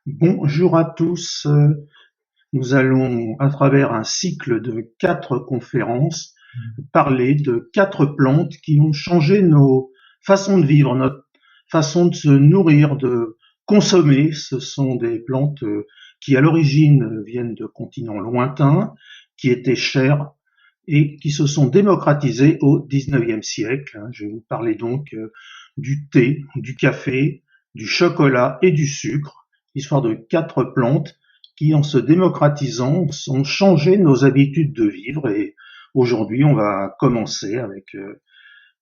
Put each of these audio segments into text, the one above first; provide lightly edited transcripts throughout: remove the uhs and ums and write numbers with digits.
Bonjour à tous. Nous allons, à travers un cycle de 4 conférences, parler de 4 plantes qui ont changé nos façons de vivre, notre façon de se nourrir, de consommer. Ce sont des plantes qui, à l'origine, viennent de continents lointains, qui étaient chères et qui se sont démocratisées au XIXe siècle. Je vais vous parler donc du thé, du café, du chocolat et du sucre, histoire de 4 plantes qui, en se démocratisant, ont changé nos habitudes de vivre. Et aujourd'hui, on va commencer avec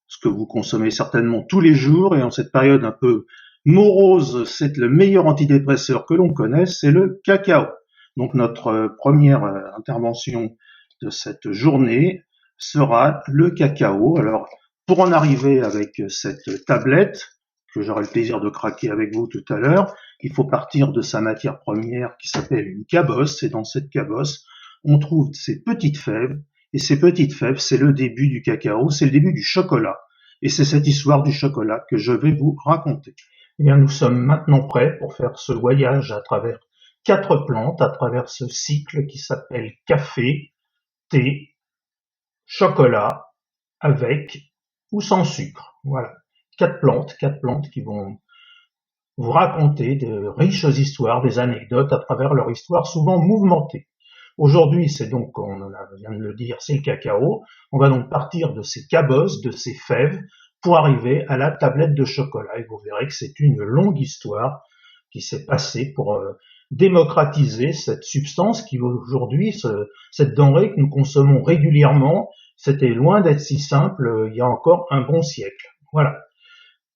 ce que vous consommez certainement tous les jours. Et en cette période un peu morose, c'est le meilleur antidépresseur que l'on connaisse, c'est le cacao. Donc notre première intervention de cette journée sera le cacao. Alors, pour en arriver avec cette tablette, que j'aurai le plaisir de craquer avec vous tout à l'heure, il faut partir de sa matière première qui s'appelle une cabosse. Et dans cette cabosse, on trouve ces petites fèves. Et ces petites fèves, c'est le début du cacao, c'est le début du chocolat. Et c'est cette histoire du chocolat que je vais vous raconter. Eh bien, nous sommes maintenant prêts pour faire ce voyage à travers 4 plantes, à travers ce cycle qui s'appelle café, thé, chocolat, avec ou sans sucre. Voilà. 4 plantes qui vont vous raconter de riches histoires, des anecdotes à travers leur histoire souvent mouvementée. Aujourd'hui, c'est donc, on vient de le dire, c'est le cacao. On va donc partir de ces cabosses, de ces fèves, pour arriver à la tablette de chocolat. Et vous verrez que c'est une longue histoire qui s'est passée pour démocratiser cette substance qui aujourd'hui, cette denrée que nous consommons régulièrement, c'était loin d'être si simple il y a encore un bon siècle. Voilà.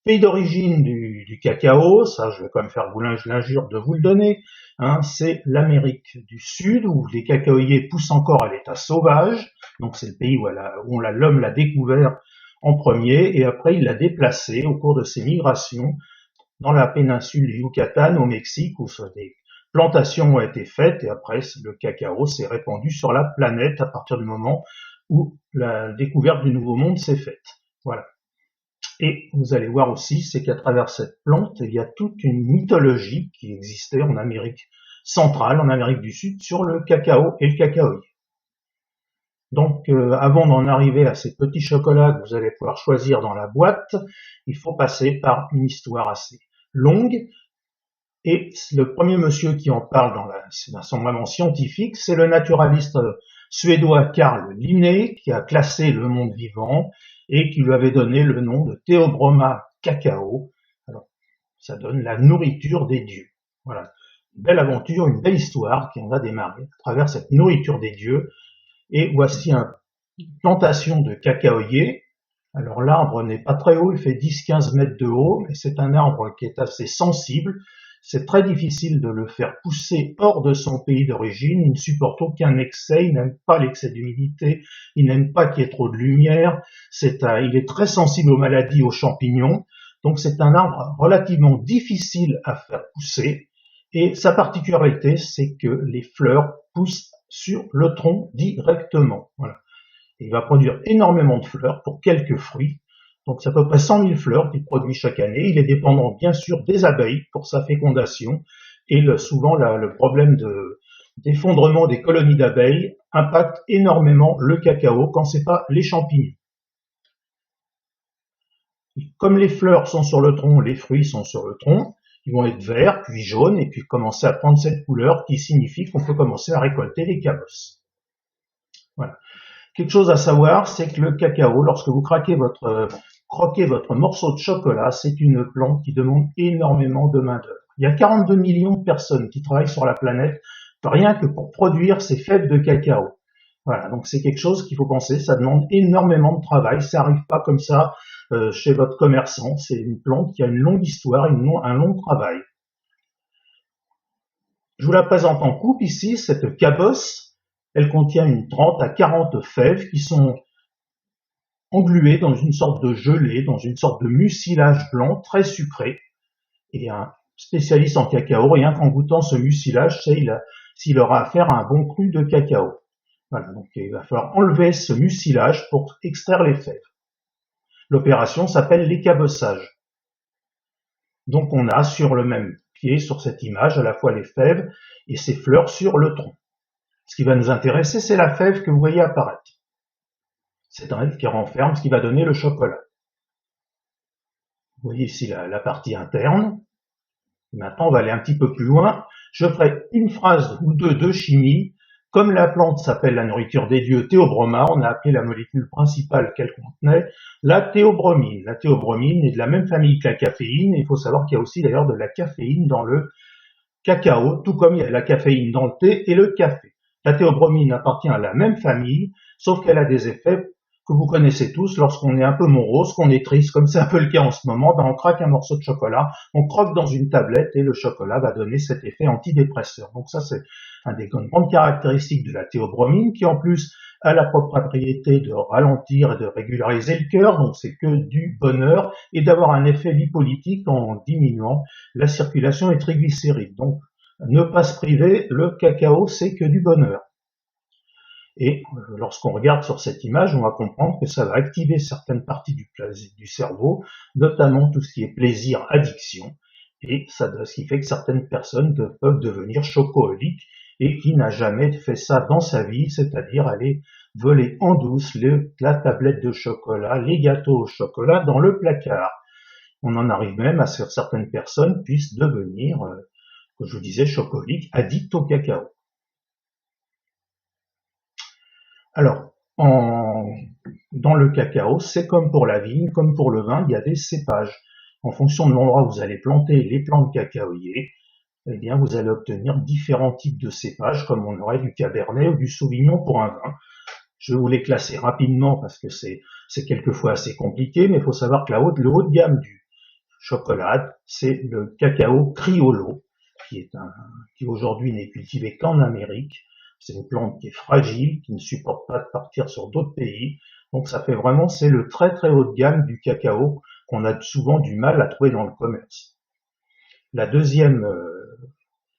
Pays d'origine du cacao, ça je vais quand même faire l'injure de vous le donner, c'est l'Amérique du Sud où les cacaoyers poussent encore à l'état sauvage, donc c'est le pays où l'homme l'a découvert en premier et après il l'a déplacé au cours de ses migrations dans la péninsule du Yucatan au Mexique où des plantations ont été faites et après le cacao s'est répandu sur la planète à partir du moment où la découverte du Nouveau Monde s'est faite. Voilà. Et vous allez voir aussi, c'est qu'à travers cette plante, il y a toute une mythologie qui existait en Amérique centrale, en Amérique du Sud, sur le cacao et le cacaoyer. Donc, avant d'en arriver à ces petits chocolats que vous allez pouvoir choisir dans la boîte, il faut passer par une histoire assez longue. Et le premier monsieur qui en parle c'est un sens vraiment scientifique, c'est le naturaliste suédois Carl Linné, qui a classé le monde vivant et qui lui avait donné le nom de Theobroma cacao. Alors, ça donne la nourriture des dieux. Voilà. Une belle aventure, une belle histoire qui en a démarré à travers cette nourriture des dieux. Et voici une plantation de cacaoyers. Alors l'arbre n'est pas très haut, il fait 10-15 mètres de haut, mais c'est un arbre qui est assez sensible. C'est très difficile de le faire pousser hors de son pays d'origine. Il ne supporte aucun excès, il n'aime pas l'excès d'humidité, il n'aime pas qu'il y ait trop de lumière. Il est très sensible aux maladies, aux champignons. Donc c'est un arbre relativement difficile à faire pousser. Et sa particularité, c'est que les fleurs poussent sur le tronc directement. Voilà. Il va produire énormément de fleurs pour quelques fruits. Donc c'est à peu près 100 000 fleurs qu'il produit chaque année. Il est dépendant bien sûr des abeilles pour sa fécondation et souvent le problème d'effondrement des colonies d'abeilles impacte énormément le cacao quand c'est pas les champignons. Comme les fleurs sont sur le tronc, les fruits sont sur le tronc, ils vont être verts, puis jaunes, et puis commencer à prendre cette couleur qui signifie qu'on peut commencer à récolter les cabosses. Voilà. Quelque chose à savoir, c'est que le cacao, lorsque vous croquez votre morceau de chocolat, c'est une plante qui demande énormément de main-d'œuvre. Il y a 42 millions de personnes qui travaillent sur la planète rien que pour produire ces fèves de cacao. Voilà, donc c'est quelque chose qu'il faut penser, ça demande énormément de travail, ça n'arrive pas comme ça chez votre commerçant, c'est une plante qui a une longue histoire, un long travail. Je vous la présente en coupe ici, cette cabosse. Elle contient une 30 à 40 fèves qui sont engluées dans une sorte de gelée, dans une sorte de mucilage blanc très sucré. Et un spécialiste en cacao, rien qu'en goûtant ce mucilage, sait s'il aura affaire à un bon cru de cacao. Voilà, donc il va falloir enlever ce mucilage pour extraire les fèves. L'opération s'appelle l'écabossage. Donc on a sur le même identifier sur cette image à la fois les fèves et ses fleurs sur le tronc. Ce qui va nous intéresser, c'est la fève que vous voyez apparaître. C'est un œuf qui renferme ce qui va donner le chocolat. Vous voyez ici la partie interne. Maintenant, on va aller un petit peu plus loin. Je ferai une phrase ou deux de chimie. Comme la plante s'appelle la nourriture des dieux théobroma, on a appelé la molécule principale qu'elle contenait la théobromine. La théobromine est de la même famille que la caféine. Il faut savoir qu'il y a aussi d'ailleurs de la caféine dans le cacao, tout comme il y a de la caféine dans le thé et le café. La théobromine appartient à la même famille, sauf qu'elle a des effets que vous connaissez tous lorsqu'on est un peu morose, qu'on est triste, comme c'est un peu le cas en ce moment, on craque un morceau de chocolat, on croque dans une tablette et le chocolat va donner cet effet antidépresseur. Donc ça, c'est une des grandes caractéristiques de la théobromine qui en plus a la propriété de ralentir et de régulariser le cœur, donc c'est que du bonheur, et d'avoir un effet lipolytique en diminuant la circulation des triglycérides. Donc ne pas se priver, le cacao c'est que du bonheur. Et lorsqu'on regarde sur cette image, on va comprendre que ça va activer certaines parties du cerveau, notamment tout ce qui est plaisir, addiction, et ça, ce qui fait que certaines personnes peuvent devenir chocoholiques, et qui n'a jamais fait ça dans sa vie, c'est-à-dire aller voler en douce la tablette de chocolat, les gâteaux au chocolat dans le placard. On en arrive même à ce que certaines personnes puissent devenir, comme je vous disais, chocoholiques, addicts au cacao. Alors, dans le cacao, c'est comme pour la vigne, comme pour le vin, il y a des cépages. En fonction de l'endroit où vous allez planter les plants de cacaoyer, eh bien, vous allez obtenir différents types de cépages, comme on aurait du cabernet ou du sauvignon pour un vin. Je vais vous les classer rapidement parce que c'est quelquefois assez compliqué, mais il faut savoir que le haut de gamme du chocolat, c'est le cacao criollo, qui aujourd'hui n'est cultivé qu'en Amérique. C'est une plante qui est fragile, qui ne supporte pas de partir sur d'autres pays. Donc ça fait vraiment, c'est le très très haut de gamme du cacao qu'on a souvent du mal à trouver dans le commerce. La deuxième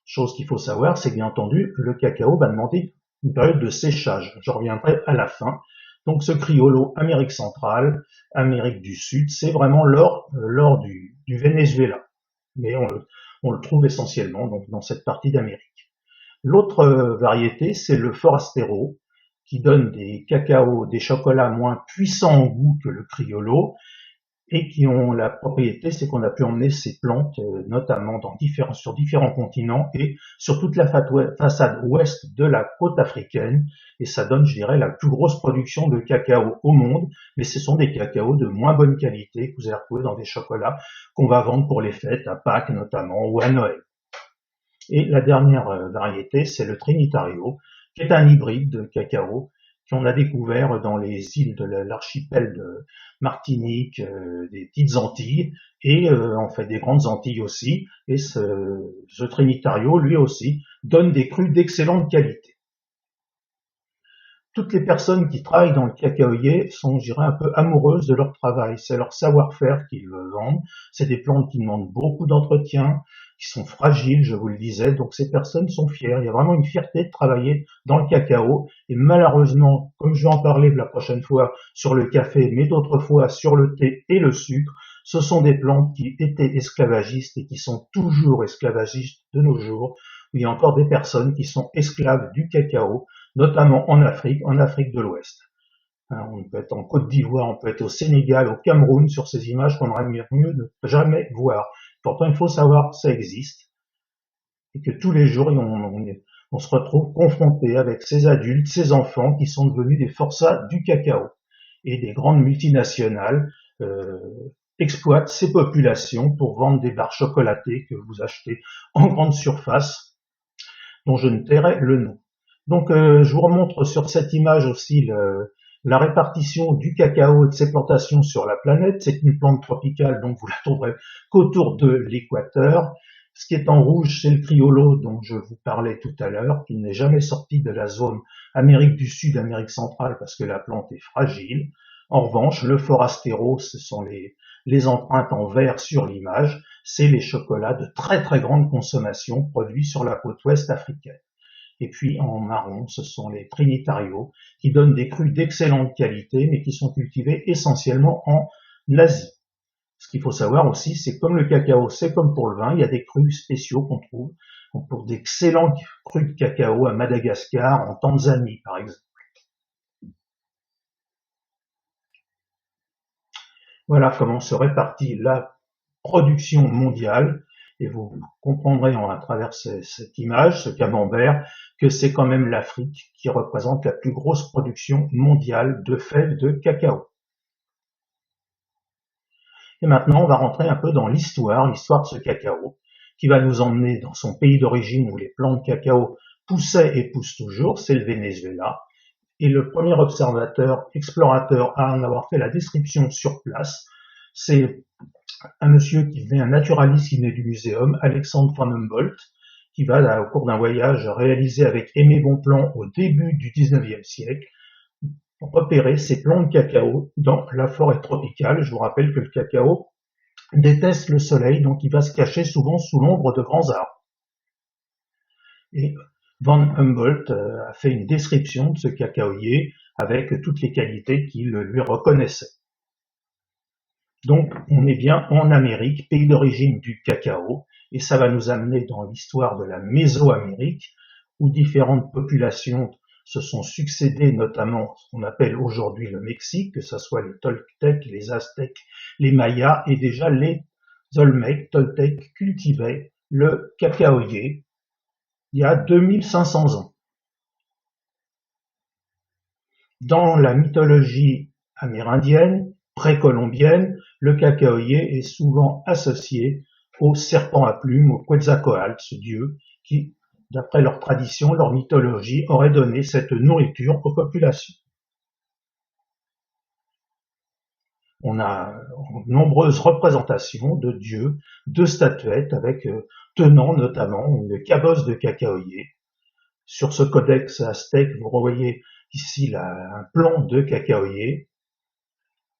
chose qu'il faut savoir, c'est bien entendu, le cacao va demander une période de séchage. Je reviendrai à la fin. Donc ce criollo, Amérique centrale, Amérique du Sud, c'est vraiment l'or du Venezuela. Mais on le trouve essentiellement donc, dans cette partie d'Amérique. L'autre variété, c'est le Forastero, qui donne des cacaos, des chocolats moins puissants en goût que le Criollo, et qui ont la propriété, c'est qu'on a pu emmener ces plantes, notamment sur différents continents et sur toute la façade ouest de la côte africaine, et ça donne, je dirais, la plus grosse production de cacao au monde, mais ce sont des cacaos de moins bonne qualité que vous allez retrouver dans des chocolats qu'on va vendre pour les fêtes, à Pâques notamment, ou à Noël. Et la dernière variété, c'est le Trinitario, qui est un hybride de cacao qu'on a découvert dans les îles de l'archipel de Martinique, des petites Antilles, et en fait des grandes Antilles aussi. Et ce Trinitario, lui aussi, donne des crus d'excellente qualité. Toutes les personnes qui travaillent dans le cacaoyer sont, je dirais, un peu amoureuses de leur travail. C'est leur savoir-faire qu'ils vendent. C'est des plantes qui demandent beaucoup d'entretien, qui sont fragiles, je vous le disais. Donc ces personnes sont fières. Il y a vraiment une fierté de travailler dans le cacao. Et malheureusement, comme je vais en parler la prochaine fois sur le café, mais d'autres fois sur le thé et le sucre, ce sont des plantes qui étaient esclavagistes et qui sont toujours esclavagistes de nos jours. Il y a encore des personnes qui sont esclaves du cacao, notamment en Afrique de l'Ouest. On peut être en Côte d'Ivoire, on peut être au Sénégal, au Cameroun, sur ces images qu'on aurait mieux ne jamais voir. Pourtant, il faut savoir que ça existe et que tous les jours, on se retrouve confronté avec ces adultes, ces enfants qui sont devenus des forçats du cacao. Et des grandes multinationales exploitent ces populations pour vendre des barres chocolatées que vous achetez en grande surface, dont je ne tairai le nom. Donc je vous remontre sur cette image aussi la répartition du cacao et de ses plantations sur la planète. C'est une plante tropicale, donc vous la trouverez qu'autour de l'équateur. Ce qui est en rouge, c'est le criollo dont je vous parlais tout à l'heure, qui n'est jamais sorti de la zone Amérique du Sud, Amérique centrale, parce que la plante est fragile. En revanche, le forastero, ce sont les empreintes en vert sur l'image, c'est les chocolats de très très grande consommation produits sur la côte ouest africaine. Et puis en marron, ce sont les Trinitario, qui donnent des crus d'excellente qualité, mais qui sont cultivés essentiellement en Asie. Ce qu'il faut savoir aussi, c'est comme le cacao, c'est comme pour le vin, il y a des crus spéciaux qu'on trouve pour d'excellents crus de cacao à Madagascar, en Tanzanie par exemple. Voilà comment se répartit la production mondiale, et vous comprendrez à travers cette image, ce camembert, que c'est quand même l'Afrique qui représente la plus grosse production mondiale de fèves de cacao. Et maintenant, on va rentrer un peu dans l'histoire de ce cacao, qui va nous emmener dans son pays d'origine où les plants de cacao poussaient et poussent toujours, c'est le Venezuela. Et le premier explorateur à en avoir fait la description sur place, c'est un monsieur qui venait, un naturaliste qui venait du muséum, Alexandre von Humboldt, qui va, au cours d'un voyage réalisé avec Aimé Bonpland au début du 19e siècle, repérer ces plants de cacao dans la forêt tropicale. Je vous rappelle que le cacao déteste le soleil, donc il va se cacher souvent sous l'ombre de grands arbres. Et von Humboldt a fait une description de ce cacaoyer avec toutes les qualités qu'il lui reconnaissait. Donc on est bien en Amérique, pays d'origine du cacao, et ça va nous amener dans l'histoire de la Mésoamérique, où différentes populations se sont succédées, notamment ce qu'on appelle aujourd'hui le Mexique, que ce soit les Toltecs, les Aztèques, les Mayas, et déjà les Olmecs, Toltecs cultivaient le cacaoyer il y a 2500 ans. Dans la mythologie amérindienne, précolombienne, le cacaoyer est souvent associé au serpent à plumes, au Quetzalcoatl, ce dieu qui, d'après leur tradition, leur mythologie, aurait donné cette nourriture aux populations. On a nombreuses représentations de dieux, de statuettes, avec tenant notamment une cabosse de cacaoyer. Sur ce codex aztèque, vous revoyez ici un plant de cacaoyer.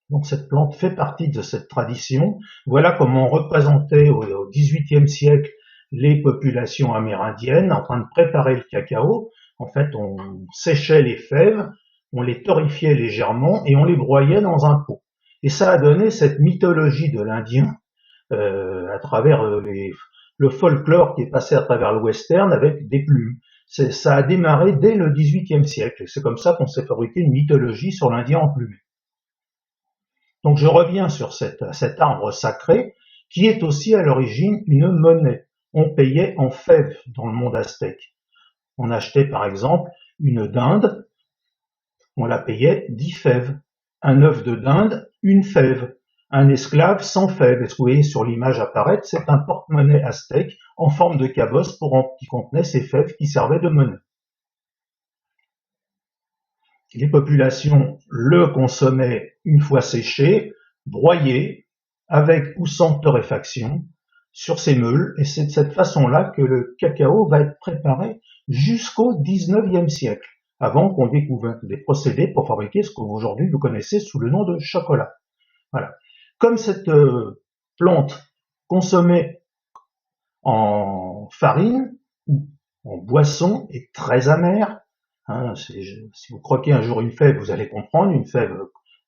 Donc cette plante fait partie de cette tradition. Voilà comment on représentait au XVIIIe siècle les populations amérindiennes en train de préparer le cacao. En fait, on séchait les fèves, on les torréfiait légèrement et on les broyait dans un pot. Et ça a donné cette mythologie de l'Indien à travers le folklore qui est passé à travers le western avec des plumes. Ça a démarré dès le XVIIIe siècle. C'est comme ça qu'on s'est fabriqué une mythologie sur l'Indien emplumé. Donc je reviens sur cet arbre sacré qui est aussi à l'origine une monnaie. On payait en fèves dans le monde aztèque. On achetait par exemple une dinde, on la payait 10 fèves. Un œuf de dinde, une fève. Un esclave, 100 fèves. Et ce que vous voyez sur l'image apparaître, c'est un porte-monnaie aztèque en forme de cabosse qui contenait ces fèves qui servaient de monnaie. Les populations le consommaient une fois séché, broyé, avec ou sans torréfaction, sur ces meules, et c'est de cette façon-là que le cacao va être préparé jusqu'au XIXe siècle, avant qu'on découvre des procédés pour fabriquer ce qu'aujourd'hui vous connaissez sous le nom de chocolat. Voilà. Comme cette plante consommée en farine ou en boisson est très amère, si vous croquez un jour une fève, vous allez comprendre, une fève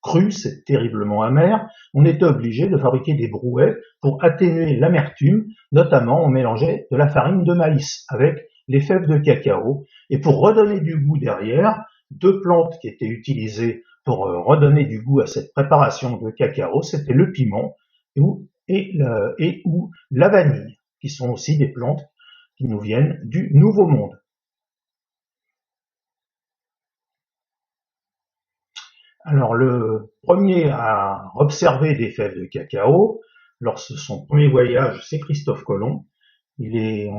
crue, c'est terriblement amer. On était obligé de fabriquer des brouets pour atténuer l'amertume, notamment on mélangeait de la farine de maïs avec les fèves de cacao. Et pour redonner du goût derrière, deux plantes qui étaient utilisées pour redonner du goût à cette préparation de cacao, c'était le piment et la vanille, qui sont aussi des plantes qui nous viennent du Nouveau Monde. Alors le premier à observer des fèves de cacao, lors de son premier voyage, c'est Christophe Colomb. Les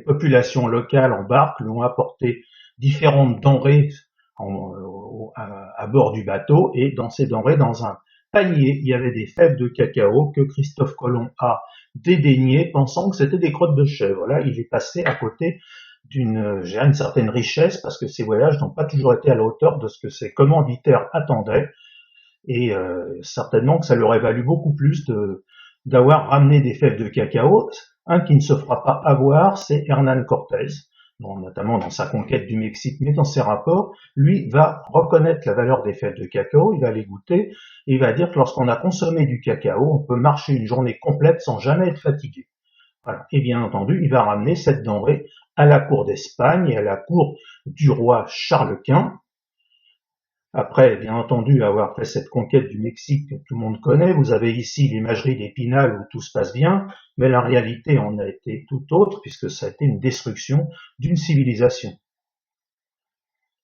populations locales embarquent, lui ont apporté différentes denrées à bord du bateau, et dans ces denrées, dans un panier, il y avait des fèves de cacao que Christophe Colomb a dédaignées, pensant que c'était des crottes de chèvre. Là, il est passé à côté d'une certaine richesse, parce que ces voyages n'ont pas toujours été à la hauteur de ce que ses commanditaires attendaient, et certainement que ça leur aurait valu beaucoup plus d'avoir ramené des fèves de cacao. Un qui ne se fera pas avoir, c'est Hernán Cortés, notamment dans sa conquête du Mexique, mais dans ses rapports, lui va reconnaître la valeur des fèves de cacao, il va les goûter, et il va dire que lorsqu'on a consommé du cacao, on peut marcher une journée complète sans jamais être fatigué. Voilà. Et bien entendu, il va ramener cette denrée à la cour d'Espagne et à la cour du roi Charles Quint. Après, bien entendu, avoir fait cette conquête du Mexique que tout le monde connaît, vous avez ici l'imagerie d'Épinal où tout se passe bien, mais la réalité en a été tout autre puisque ça a été une destruction d'une civilisation.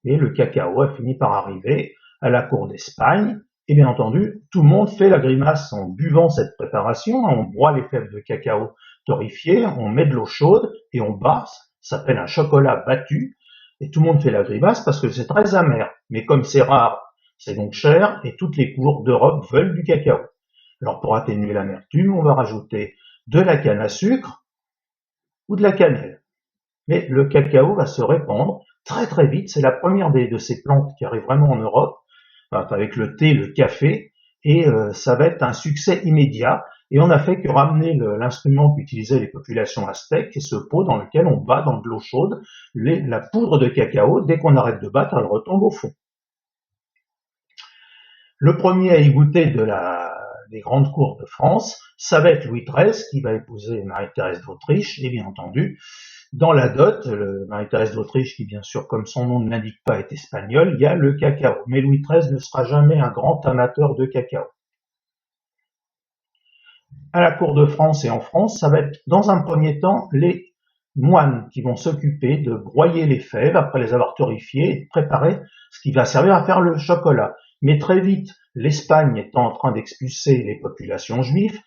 Et le cacao a fini par arriver à la cour d'Espagne, et bien entendu, tout le monde fait la grimace en buvant cette préparation, on broie les fèves de cacao torréfiées, on met de l'eau chaude et on bat, ça s'appelle un chocolat battu, et tout le monde fait la grimace parce que c'est très amer. Mais comme c'est rare, c'est donc cher, et toutes les cours d'Europe veulent du cacao. Alors pour atténuer l'amertume, on va rajouter de la canne à sucre ou de la cannelle. Mais le cacao va se répandre très très vite, c'est la première de ces plantes qui arrive vraiment en Europe, avec le thé, le café, et ça va être un succès immédiat. Et on n'a fait que ramener l'instrument qu'utilisaient les populations aztèques et ce pot dans lequel on bat dans de l'eau chaude la poudre de cacao. Dès qu'on arrête de battre, elle retombe au fond. Le premier à y goûter des grandes cours de France, ça va être Louis XIII qui va épouser Marie-Thérèse d'Autriche, et bien entendu, dans la dot, Marie-Thérèse d'Autriche, qui bien sûr, comme son nom ne l'indique pas, est espagnole, il y a le cacao. Mais Louis XIII ne sera jamais un grand amateur de cacao. À la cour de France et en France, ça va être dans un premier temps les moines qui vont s'occuper de broyer les fèves après les avoir torréfiées et de préparer ce qui va servir à faire le chocolat. Mais très vite, l'Espagne étant en train d'expulser les populations juives,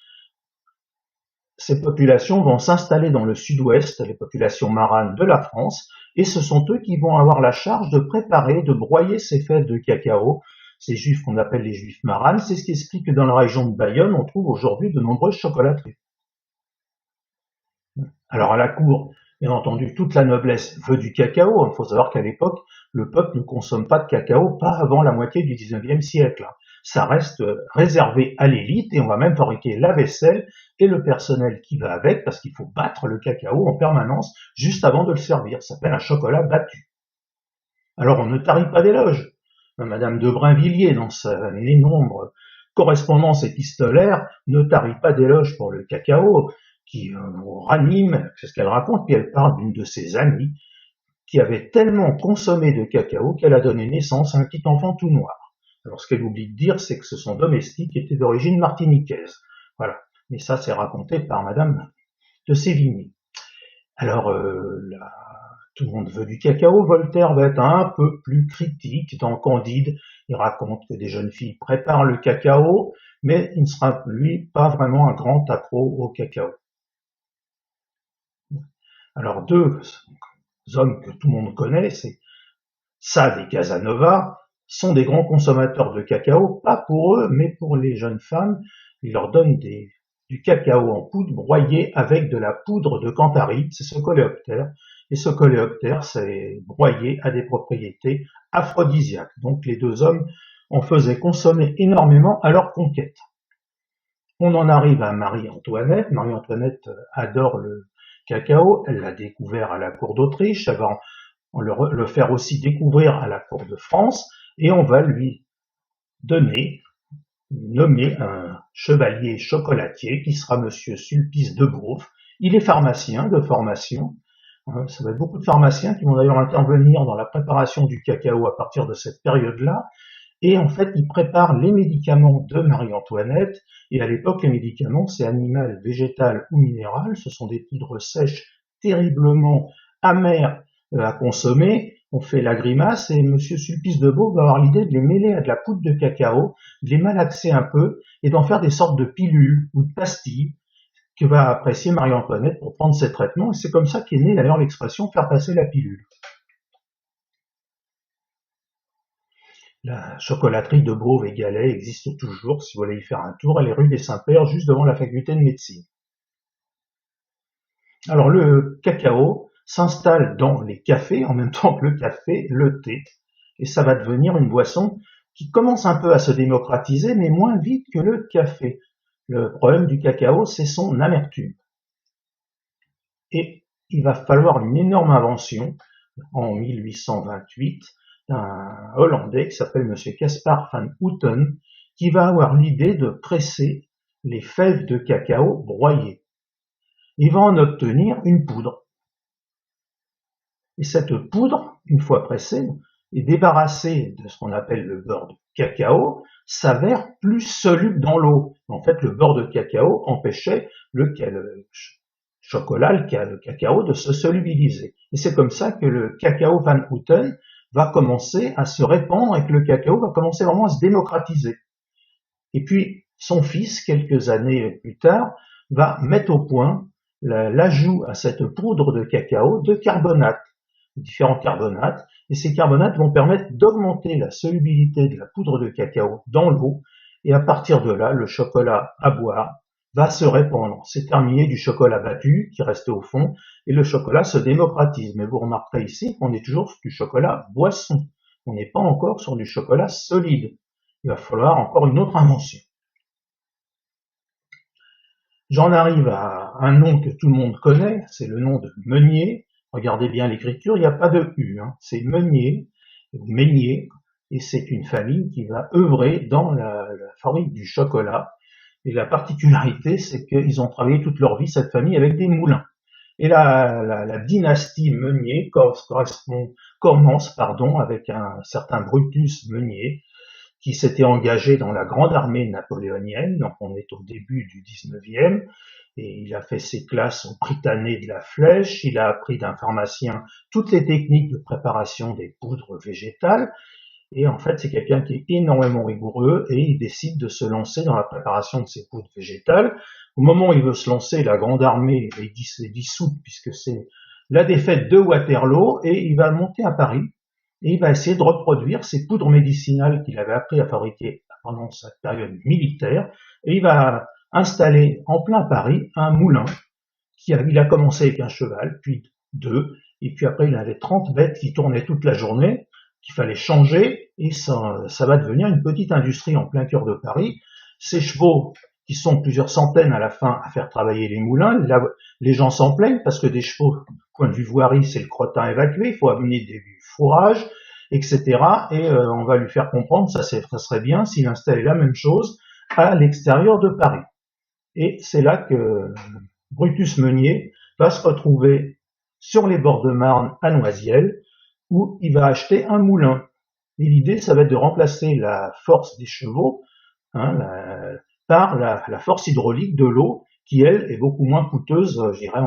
ces populations vont s'installer dans le sud-ouest, les populations maranes de la France, et ce sont eux qui vont avoir la charge de préparer, de broyer ces fèves de cacao. Ces juifs qu'on appelle les juifs maranes, c'est ce qui explique que dans la région de Bayonne, on trouve aujourd'hui de nombreuses chocolateries. Alors à la cour, bien entendu, toute la noblesse veut du cacao. Il faut savoir qu'à l'époque, le peuple ne consomme pas de cacao, pas avant la moitié du 19e siècle. Ça reste réservé à l'élite et on va même fabriquer la vaisselle et le personnel qui va avec parce qu'il faut battre le cacao en permanence juste avant de le servir. Ça s'appelle un chocolat battu. Alors on ne tarit pas d'éloges. Madame de Brinvilliers, dans sa énorme correspondance épistolaire, ne tarit pas d'éloges pour le cacao, qui ranime, c'est ce qu'elle raconte, puis elle parle d'une de ses amies qui avait tellement consommé de cacao qu'elle a donné naissance à un petit enfant tout noir. Alors ce qu'elle oublie de dire, c'est que ce sont domestiques qui étaient d'origine martiniquaise. Voilà. Mais ça, c'est raconté par Madame de Sévigné. Alors, tout le monde veut du cacao. Voltaire va être un peu plus critique. Dans Candide, il raconte que des jeunes filles préparent le cacao, mais il ne sera, lui, pas vraiment un grand accro au cacao. Alors, deux hommes que tout le monde connaît, c'est Sade et Casanova, sont des grands consommateurs de cacao, pas pour eux, mais pour les jeunes femmes. Ils leur donnent du cacao en poudre broyé avec de la poudre de cantharide, c'est ce coléoptère. Et ce coléoptère, c'est broyé à des propriétés aphrodisiaques. Donc les deux hommes en faisaient consommer énormément à leur conquête. On en arrive à Marie-Antoinette. Marie-Antoinette adore le cacao, elle l'a découvert à la cour d'Autriche, elle va le faire aussi découvrir à la cour de France, et on va lui nommer un chevalier chocolatier qui sera Monsieur Sulpice de Beauve. Il est pharmacien de formation. Ça va être beaucoup de pharmaciens qui vont d'ailleurs intervenir dans la préparation du cacao à partir de cette période-là. Et en fait, il prépare les médicaments de Marie-Antoinette. Et à l'époque, les médicaments, c'est animal, végétal ou minéral. Ce sont des poudres sèches terriblement amères à consommer. On fait la grimace et Monsieur Sulpice de Beauve va avoir l'idée de les mêler à de la poudre de cacao, de les malaxer un peu et d'en faire des sortes de pilules ou de pastilles que va apprécier Marie-Antoinette pour prendre ses traitements. Et c'est comme ça qu'est née d'ailleurs l'expression « faire passer la pilule ». La chocolaterie de Beauve et Galais existe toujours, si vous voulez y faire un tour, elle est rue des Saints-Pères, juste devant la faculté de médecine. Alors le cacao s'installe dans les cafés, en même temps que le café, le thé, et ça va devenir une boisson qui commence un peu à se démocratiser, mais moins vite que le café. Le problème du cacao, c'est son amertume. Et il va falloir une énorme invention en 1828 d'un Hollandais qui s'appelle Monsieur Caspar van Houten, qui va avoir l'idée de presser les fèves de cacao broyées. Il va en obtenir une poudre. Et cette poudre, une fois pressée et débarrassée de ce qu'on appelle le beurre de cacao, s'avère plus soluble dans l'eau. En fait, le beurre de cacao empêchait le chocolat, le cacao, de se solubiliser. Et c'est comme ça que le cacao Van Houten va commencer à se répandre et que le cacao va commencer vraiment à se démocratiser. Et puis, son fils, quelques années plus tard, va mettre au point l'ajout à cette poudre de cacao de carbonates, différents carbonates, et ces carbonates vont permettre d'augmenter la solubilité de la poudre de cacao dans l'eau, et à partir de là, le chocolat à boire va se répandre. C'est terminé du chocolat battu qui restait au fond, et le chocolat se démocratise. Mais vous remarquerez ici qu'on est toujours sur du chocolat boisson. On n'est pas encore sur du chocolat solide. Il va falloir encore une autre invention. J'en arrive à un nom que tout le monde connaît, c'est le nom de Meunier. Regardez bien l'écriture, il n'y a pas de U, hein. C'est Meunier, ou Meignier, et c'est une famille qui va œuvrer dans la fabrique du chocolat. Et la particularité, c'est qu'ils ont travaillé toute leur vie, cette famille, avec des moulins. Et la dynastie Meunier commence avec un certain Brutus Meunier, qui s'était engagé dans la grande armée napoléonienne, donc on est au début du 19e, et il a fait ses classes au Prytanée de la Flèche, il a appris d'un pharmacien toutes les techniques de préparation des poudres végétales, et en fait c'est quelqu'un qui est énormément rigoureux, et il décide de se lancer dans la préparation de ces poudres végétales. Au moment où il veut se lancer, la grande armée est dissoute, puisque c'est la défaite de Waterloo, et il va monter à Paris, et il va essayer de reproduire ces poudres médicinales qu'il avait appris à fabriquer pendant sa période militaire, et il va installer en plein Paris un moulin. Il a commencé avec un cheval, puis 2, et puis après il avait 30 bêtes qui tournaient toute la journée, qu'il fallait changer, et ça va devenir une petite industrie en plein cœur de Paris. Ces chevaux, qui sont plusieurs centaines à la fin à faire travailler les moulins, les gens s'en plaignent parce que des chevaux, point de vue voirie, c'est le crottin évacué, il faut amener du fourrage, etc. Et on va lui faire comprendre, ça serait bien s'il installait la même chose à l'extérieur de Paris. Et c'est là que Brutus Meunier va se retrouver sur les bords de Marne à Noisiel, où il va acheter un moulin. Et l'idée, ça va être de remplacer la force des chevaux par la force hydraulique de l'eau, qui, elle, est beaucoup moins coûteuse, je dirais,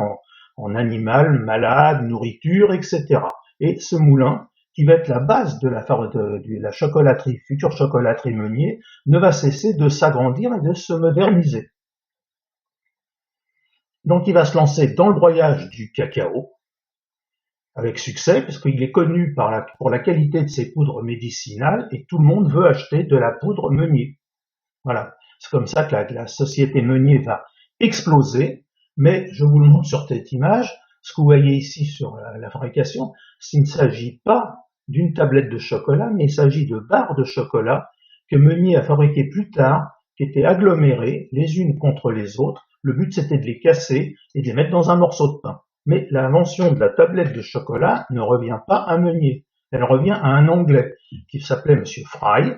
en animal, malade, nourriture, etc. Et ce moulin, qui va être la base de la chocolaterie, future chocolaterie Meunier, ne va cesser de s'agrandir et de se moderniser. Donc il va se lancer dans le broyage du cacao, avec succès, parce qu'il est connu pour la qualité de ses poudres médicinales, et tout le monde veut acheter de la poudre Meunier. Voilà, c'est comme ça que la société Meunier va exploser, mais je vous le montre sur cette image, ce que vous voyez ici sur la fabrication, il ne s'agit pas d'une tablette de chocolat, mais il s'agit de barres de chocolat que Meunier a fabriquées plus tard, qui étaient agglomérées les unes contre les autres. Le but, c'était de les casser et de les mettre dans un morceau de pain. Mais l'invention de la tablette de chocolat ne revient pas à Meunier. Elle revient à un Anglais qui s'appelait Monsieur Fry.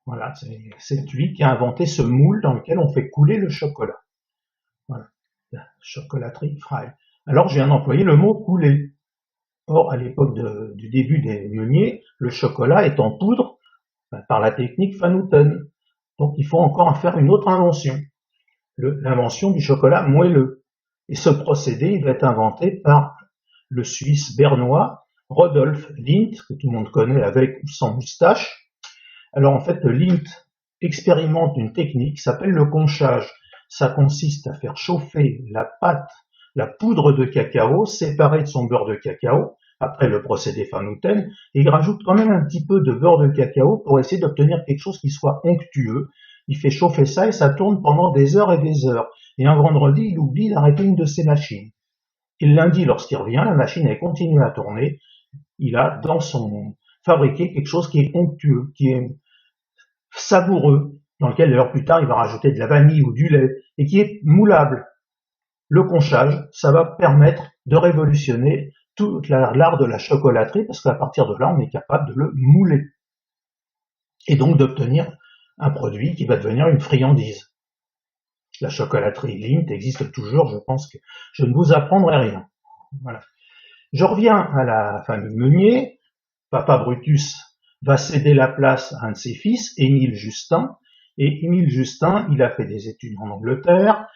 Voilà, c'est lui qui a inventé ce moule dans lequel on fait couler le chocolat. Voilà, la chocolaterie Fry. Alors, je viens d'employer le mot couler. Or, à l'époque du début des Meuniers, le chocolat est en poudre par la technique Van Houten. Donc, il faut encore faire une autre invention. L'invention du chocolat moelleux. Et ce procédé il va être inventé par le Suisse bernois Rodolphe Lindt, que tout le monde connaît avec ou sans moustache. Alors en fait, Lindt expérimente une technique qui s'appelle le conchage. Ça consiste à faire chauffer la pâte, la poudre de cacao séparée de son beurre de cacao, après le procédé Van Houten, et il rajoute quand même un petit peu de beurre de cacao pour essayer d'obtenir quelque chose qui soit onctueux. Il fait chauffer ça et ça tourne pendant des heures et des heures. Et un vendredi, il oublie d'arrêter une de ses machines. Et le lundi, lorsqu'il revient, la machine elle continue à tourner. Il a dans son fabriqué quelque chose qui est onctueux, qui est savoureux, dans lequel d'ailleurs plus tard il va rajouter de la vanille ou du lait, et qui est moulable. Le conchage, ça va permettre de révolutionner toute l'art de la chocolaterie, parce qu'à partir de là, on est capable de le mouler. Et donc d'obtenir un produit qui va devenir une friandise. La chocolaterie Lindt existe toujours, je pense que je ne vous apprendrai rien. Voilà. Je reviens à la famille Meunier. Papa Brutus va céder la place à un de ses fils, Émile Justin. Et Émile Justin, il a fait des études en Angleterre.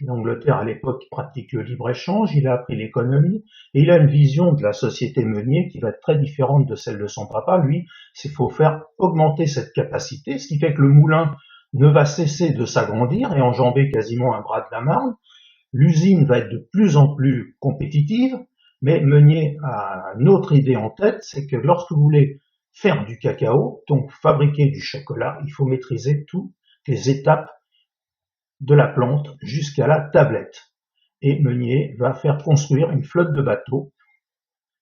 L'Angleterre, à l'époque, pratique le libre-échange. Il a appris l'économie. Et il a une vision de la société Meunier qui va être très différente de celle de son papa. Lui, il faut faire augmenter cette capacité, ce qui fait que le moulin ne va cesser de s'agrandir et enjamber quasiment un bras de la Marne. L'usine va être de plus en plus compétitive. Mais Meunier a une autre idée en tête, c'est que lorsque vous voulez faire du cacao, donc fabriquer du chocolat, il faut maîtriser toutes les étapes de la plante jusqu'à la tablette. Et Meunier va faire construire une flotte de bateaux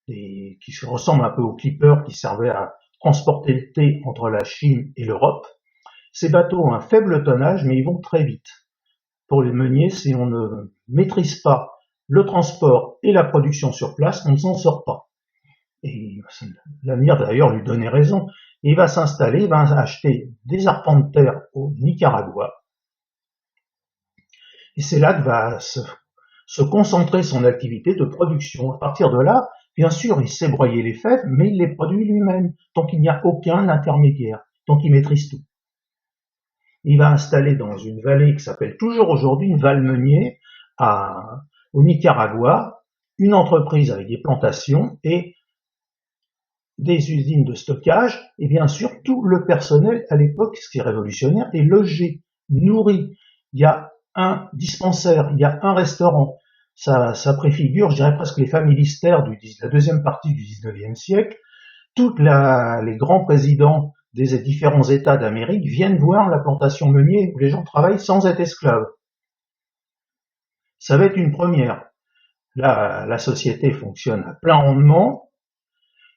qui ressemble un peu aux clippers qui servaient à transporter le thé entre la Chine et l'Europe. Ces bateaux ont un faible tonnage, mais ils vont très vite. Pour les Meunier, si on ne maîtrise pas le transport et la production sur place, on ne s'en sort pas. Et l'avenir d'ailleurs lui donnait raison. Il va s'installer, il va acheter des arpents de terre au Nicaragua. Et c'est là que va se concentrer son activité de production. À partir de là, bien sûr, il sait broyer les fèves, mais il les produit lui-même. Donc il n'y a aucun intermédiaire. Donc il maîtrise tout. Il va installer dans une vallée qui s'appelle toujours aujourd'hui une Val-Meunier au Nicaragua, une entreprise avec des plantations et des usines de stockage, et bien sûr tout le personnel à l'époque, ce qui est révolutionnaire, est logé, nourri. Il y a un dispensaire, il y a un restaurant. Ça préfigure, je dirais presque les familistères de la deuxième partie du 19e siècle. Les grands présidents des différents États d'Amérique viennent voir la plantation Meunier où les gens travaillent sans être esclaves. Ça va être une première. La société fonctionne à plein rendement.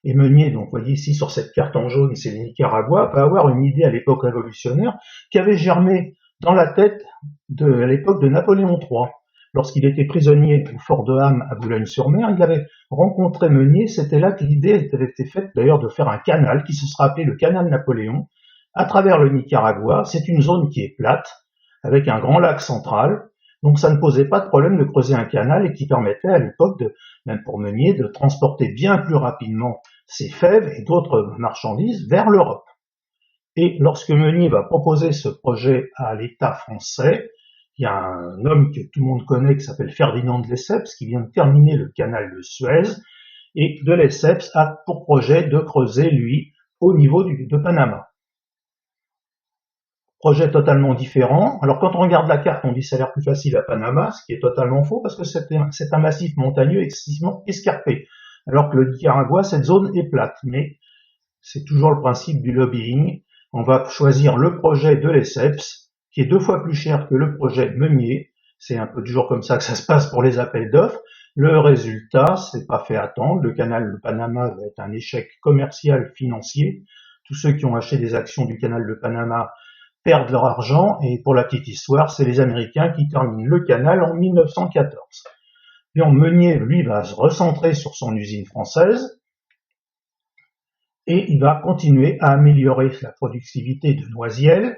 Et Meunier, donc vous voyez ici sur cette carte en jaune, c'est le Nicaragua, va avoir une idée à l'époque révolutionnaire qui avait germé dans la tête à l'époque de Napoléon III. Lorsqu'il était prisonnier au fort de Ham à Boulogne-sur-Mer, il avait rencontré Meunier, c'était là que l'idée avait été faite d'ailleurs de faire un canal qui se sera appelé le canal Napoléon à travers le Nicaragua. C'est une zone qui est plate, avec un grand lac central, donc ça ne posait pas de problème de creuser un canal et qui permettait à l'époque, même pour Meunier, de transporter bien plus rapidement ses fèves et d'autres marchandises vers l'Europe. Et lorsque Meunier va proposer ce projet à l'État français, il y a un homme que tout le monde connaît qui s'appelle Ferdinand de Lesseps qui vient de terminer le canal de Suez, et de Lesseps a pour projet de creuser, lui, au niveau de Panama. Projet totalement différent. Alors quand on regarde la carte, on dit que ça a l'air plus facile à Panama, ce qui est totalement faux parce que c'est un massif montagneux excessivement escarpé. Alors que le Nicaragua, cette zone est plate. Mais c'est toujours le principe du lobbying. On va choisir le projet de Lesseps, qui est 2 fois plus cher que le projet Meunier. C'est un peu toujours comme ça que ça se passe pour les appels d'offres. Le résultat, c'est pas fait attendre. Le canal de Panama va être un échec commercial financier. Tous ceux qui ont acheté des actions du canal de Panama perdent leur argent, et pour la petite histoire, c'est les Américains qui terminent le canal en 1914. Léon Meunier, lui, va se recentrer sur son usine française, et il va continuer à améliorer la productivité de Noisiel,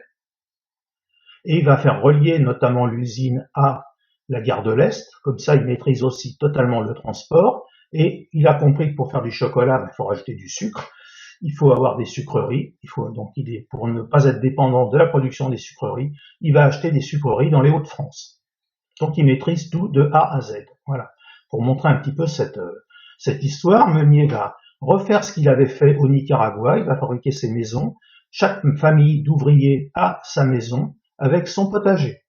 et il va faire relier notamment l'usine à la gare de l'Est, comme ça il maîtrise aussi totalement le transport, et il a compris que pour faire du chocolat, il faut rajouter du sucre. Il faut avoir des sucreries, pour ne pas être dépendant de la production des sucreries, il va acheter des sucreries dans les Hauts-de-France. Donc il maîtrise tout de A à Z. Voilà. Pour montrer un petit peu cette histoire, Meunier va refaire ce qu'il avait fait au Nicaragua, il va fabriquer ses maisons. Chaque famille d'ouvriers a sa maison avec son potager.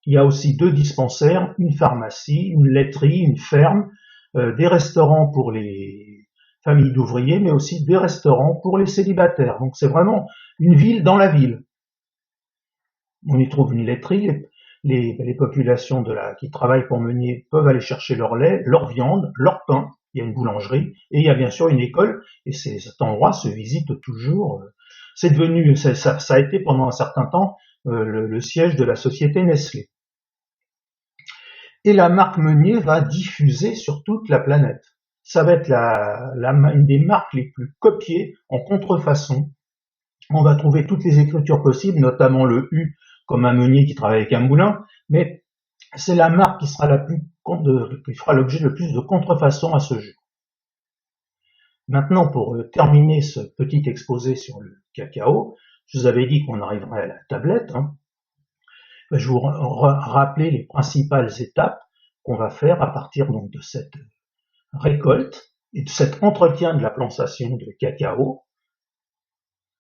Il y a aussi 2 dispensaires, une pharmacie, une laiterie, une ferme, des restaurants pour les familles d'ouvriers, mais aussi des restaurants pour les célibataires. Donc c'est vraiment une ville dans la ville. On y trouve une laiterie, les populations qui travaillent pour Meunier peuvent aller chercher leur lait, leur viande, leur pain. Il y a une boulangerie et il y a bien sûr une école, et cet endroit se visite toujours. C'est devenu, ça a été pendant un certain temps le siège de la société Nestlé. et la marque Meunier va diffuser sur toute la planète. Ça va être une des marques les plus copiées en contrefaçon. On va trouver toutes les écritures possibles, notamment le U, comme un meunier qui travaille avec un moulin, mais c'est la marque qui sera qui fera l'objet le plus de contrefaçon à ce jour. Maintenant, pour terminer ce petit exposé sur le cacao, je vous avais dit qu'on arriverait à la tablette. Je vais vous rappeler les principales étapes qu'on va faire à partir donc de cette récolte et de cet entretien de la plantation de cacao.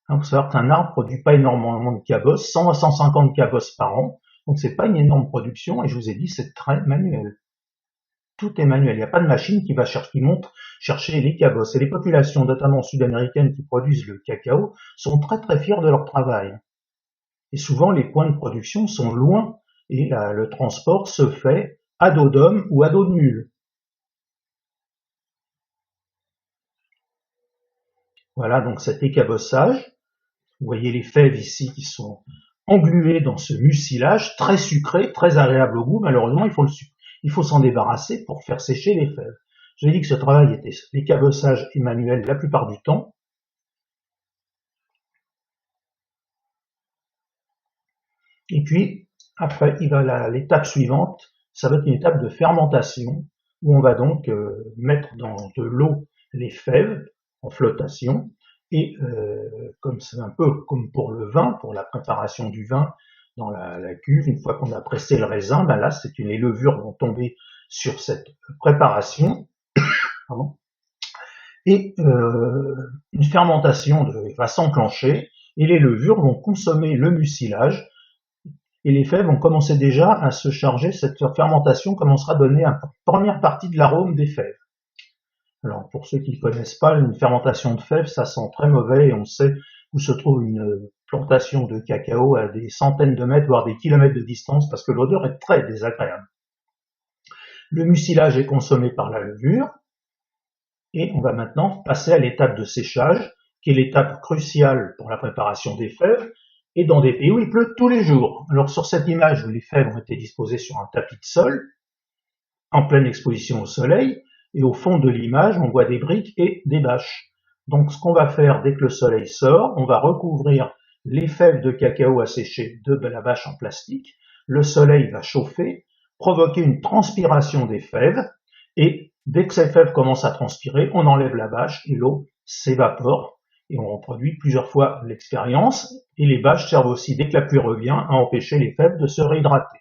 Il faut savoir qu'un arbre ne produit pas énormément de cabosses, 100 à 150 cabosses par an, donc c'est pas une énorme production, et je vous ai dit c'est très manuel. Tout est manuel, il n'y a pas de machine qui monte chercher les cabosses. Et les populations, notamment sud-américaines, qui produisent le cacao, sont très très fiers de leur travail. Et souvent les points de production sont loin, et le transport se fait à dos d'homme ou à dos de mule. Voilà donc cet écabossage. Vous voyez les fèves ici qui sont engluées dans ce mucilage très sucré, très agréable au goût. Malheureusement, il faut s'en débarrasser pour faire sécher les fèves. Je vous ai dit que ce travail était l'écabossage est manuel la plupart du temps. Et puis, après, l'étape suivante, ça va être une étape de fermentation, où on va donc mettre dans de l'eau les fèves en flottation, et comme c'est un peu comme pour le vin, pour la préparation du vin dans la cuve, une fois qu'on a pressé le raisin, ben là, les levures vont tomber sur cette préparation, pardon, et une fermentation va s'enclencher, et les levures vont consommer le mucilage, et les fèves vont commencer déjà à se charger, cette fermentation commencera à donner une première partie de l'arôme des fèves. Alors, pour ceux qui ne connaissent pas, une fermentation de fèves, ça sent très mauvais et on sait où se trouve une plantation de cacao à des centaines de mètres, voire des kilomètres de distance, parce que l'odeur est très désagréable. Le mucilage est consommé par la levure et on va maintenant passer à l'étape de séchage, qui est l'étape cruciale pour la préparation des fèves, et dans des pays où il pleut tous les jours. Alors sur cette image où les fèves ont été disposées sur un tapis de sol, en pleine exposition au soleil, et au fond de l'image, on voit des briques et des bâches. Donc ce qu'on va faire dès que le soleil sort, on va recouvrir les fèves de cacao asséchées de la bâche en plastique, le soleil va chauffer, provoquer une transpiration des fèves, et dès que ces fèves commencent à transpirer, on enlève la bâche et l'eau s'évapore, et on reproduit plusieurs fois l'expérience, et les bâches servent aussi, dès que la pluie revient, à empêcher les fèves de se réhydrater.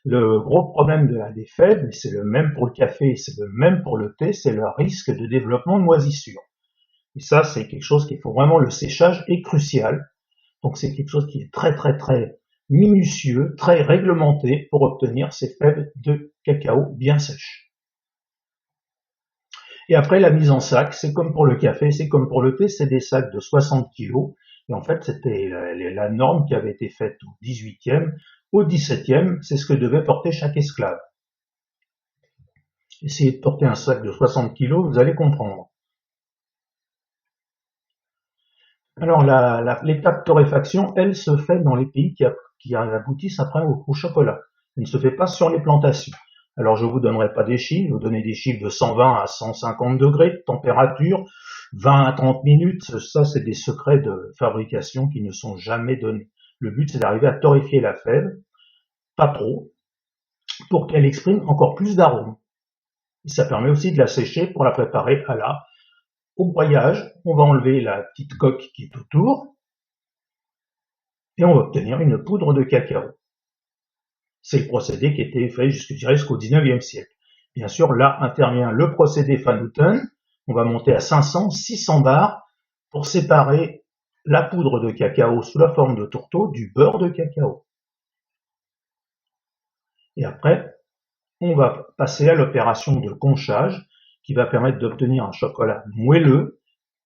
Le gros problème des fèves, mais c'est le même pour le café, c'est le même pour le thé, c'est le risque de développement de moisissure. Et ça, c'est quelque chose qu'il faut vraiment, le séchage est crucial. Donc c'est quelque chose qui est très très très minutieux, très réglementé pour obtenir ces fèves de cacao bien sèches. Et après, la mise en sac, c'est comme pour le café, c'est comme pour le thé, c'est des sacs de 60 kg. Et en fait, c'était la norme qui avait été faite au 18e. Au 17e, c'est ce que devait porter chaque esclave. Essayez de porter un sac de 60 kg, vous allez comprendre. Alors, l'étape torréfaction, elle se fait dans les pays qui aboutissent après au chocolat. Elle ne se fait pas sur les plantations. Alors, je vous donnerai pas des chiffres, je vous donner des chiffres de 120 à 150 degrés de température, 20 à 30 minutes, ça c'est des secrets de fabrication qui ne sont jamais donnés. Le but c'est d'arriver à torréfier la fève, pas trop, pour qu'elle exprime encore plus d'arômes. Et ça permet aussi de la sécher pour la préparer au broyage. On va enlever la petite coque qui est autour, et on va obtenir une poudre de cacao. C'est le procédé qui était fait jusqu'au 19e siècle. Bien sûr, là intervient le procédé Van Houten. On va monter à 500, 600 bars pour séparer la poudre de cacao sous la forme de tourteau du beurre de cacao. Et après, on va passer à l'opération de conchage qui va permettre d'obtenir un chocolat moelleux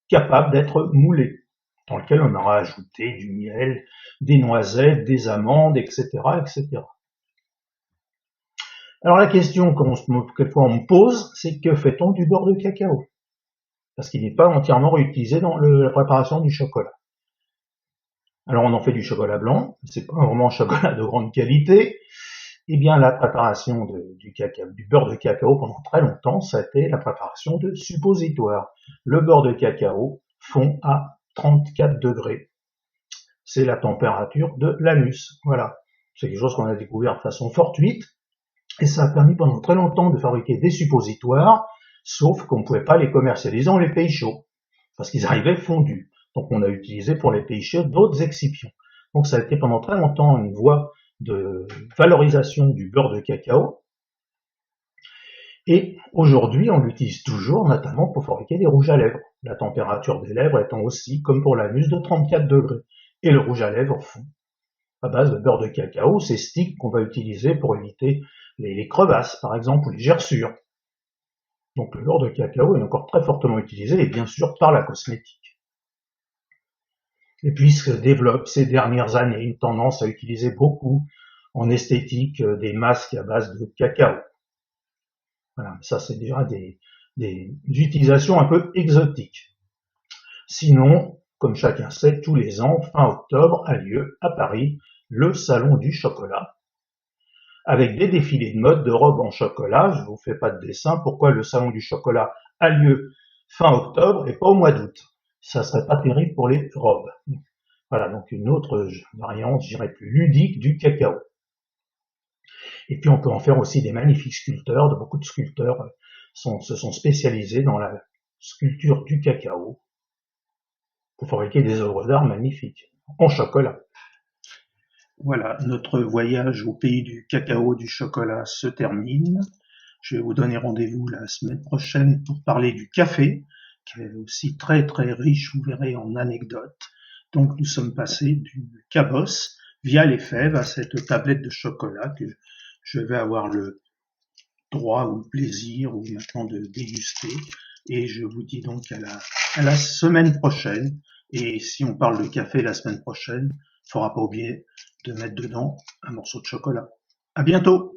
capable d'être moulé, dans lequel on aura ajouté du miel, des noisettes, des amandes, etc., etc. Alors la question que quelquefois on me pose, c'est que fait-on du beurre de cacao? Parce qu'il n'est pas entièrement réutilisé dans la préparation du chocolat. Alors on en fait du chocolat blanc, c'est pas vraiment un chocolat de grande qualité, Eh bien, la préparation du beurre de cacao pendant très longtemps, ça a été la préparation de suppositoires. Le beurre de cacao fond à 34 degrés. C'est la température de l'anus. Voilà. C'est quelque chose qu'on a découvert de façon fortuite. Et ça a permis pendant très longtemps de fabriquer des suppositoires, sauf qu'on ne pouvait pas les commercialiser dans les pays chauds, parce qu'ils arrivaient fondus. Donc on a utilisé pour les pays chauds d'autres excipients. Donc ça a été pendant très longtemps une voie de valorisation du beurre de cacao. Et aujourd'hui, on l'utilise toujours, notamment pour fabriquer des rouges à lèvres. La température des lèvres étant aussi, comme pour l'anus, de 34 degrés. Et le rouge à lèvres fond à base de beurre de cacao, ces sticks qu'on va utiliser pour éviter les crevasses, par exemple, ou les gerçures. Donc le beurre de cacao est encore très fortement utilisé, et bien sûr par la cosmétique. Et puis se développe ces dernières années une tendance à utiliser beaucoup en esthétique des masques à base de cacao. Voilà, ça c'est déjà des utilisations un peu exotiques. Sinon, comme chacun sait, tous les ans, fin octobre, a lieu à Paris le Salon du chocolat, avec des défilés de mode de robes en chocolat. Je ne vous fais pas de dessin. Pourquoi le Salon du chocolat a lieu fin octobre et pas au mois d'août? Ça serait pas terrible pour les robes. Voilà, donc une autre variante, je dirais plus ludique, du cacao. Et puis on peut en faire aussi des magnifiques sculpteurs. Beaucoup de sculpteurs se sont spécialisés dans la sculpture du cacao pour fabriquer des œuvres d'art magnifiques en chocolat. Voilà, notre voyage au pays du cacao, du chocolat se termine. Je vais vous donner rendez-vous la semaine prochaine pour parler du café, qui est aussi très très riche, vous verrez, en anecdotes. Donc nous sommes passés d'une cabosse via les fèves à cette tablette de chocolat que je vais avoir le droit ou le plaisir ou maintenant de déguster. Et je vous dis donc à la semaine prochaine. Et si on parle de café la semaine prochaine, il ne faudra pas oublier de mettre dedans un morceau de chocolat. À bientôt!